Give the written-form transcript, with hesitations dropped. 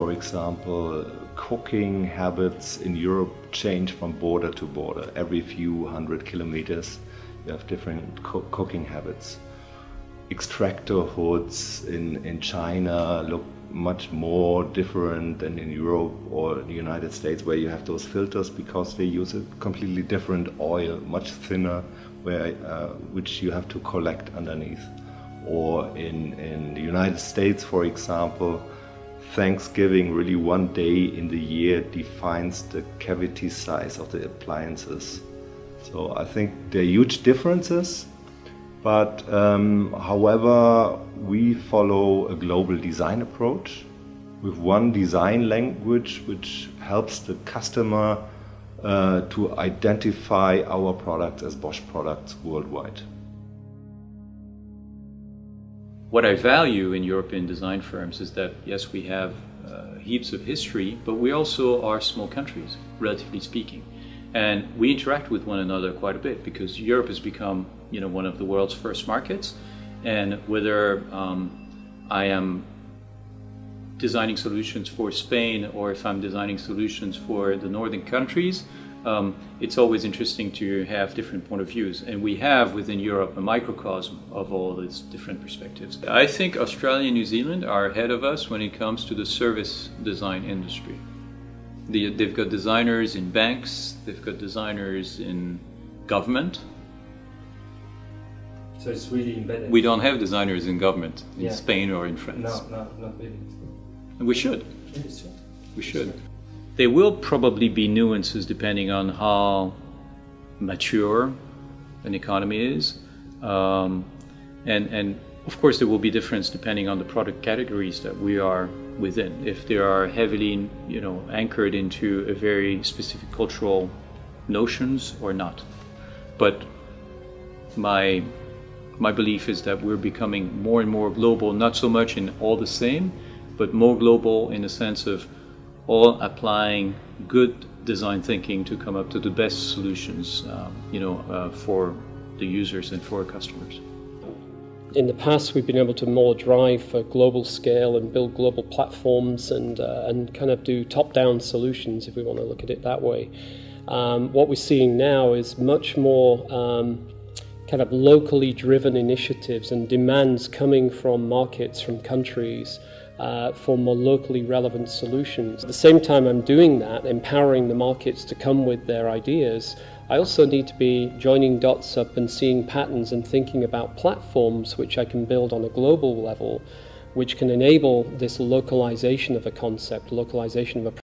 For example, cooking habits in Europe change from border to border. Every few hundred kilometers you have different cooking habits. Extractor hoods in China look much more different than in Europe or the United States, where you have those filters because they use a completely different oil, much thinner, which you have to collect underneath. Or in the United States, for example, Thanksgiving, really one day in the year, defines the cavity size of the appliances. So I think there are huge differences, but however, we follow a global design approach with one design language which helps the customer to identify our products as Bosch products worldwide. What I value in European design firms is that, yes, we have heaps of history, but we also are small countries, relatively speaking. And we interact with one another quite a bit because Europe has become, one of the world's first markets. And whether I am designing solutions for Spain or if I'm designing solutions for the northern countries, it's always interesting to have different point of views, and we have within Europe a microcosm of all these different perspectives. I think Australia and New Zealand are ahead of us when it comes to the service design industry. They've got designers in banks, they've got designers in government. So it's really embedded. We don't have designers in government in Spain or in France. No, not really. And we should. Yes, we should. There will probably be nuances depending on how mature an economy is. And of course there will be difference depending on the product categories that we are within. If they are heavily, anchored into a very specific cultural notions or not. But my belief is that we're becoming more and more global, not so much in all the same, but more global in the sense of all applying good design thinking to come up to the best solutions, for the users and for our customers. In the past, we've been able to more drive for global scale and build global platforms and kind of do top-down solutions, if we want to look at it that way. What we're seeing now is much more kind of locally driven initiatives and demands coming from markets, from countries, for more locally relevant solutions. At the same time I'm doing that, empowering the markets to come with their ideas, I also need to be joining dots up and seeing patterns and thinking about platforms which I can build on a global level, which can enable this localization of a concept, localization of a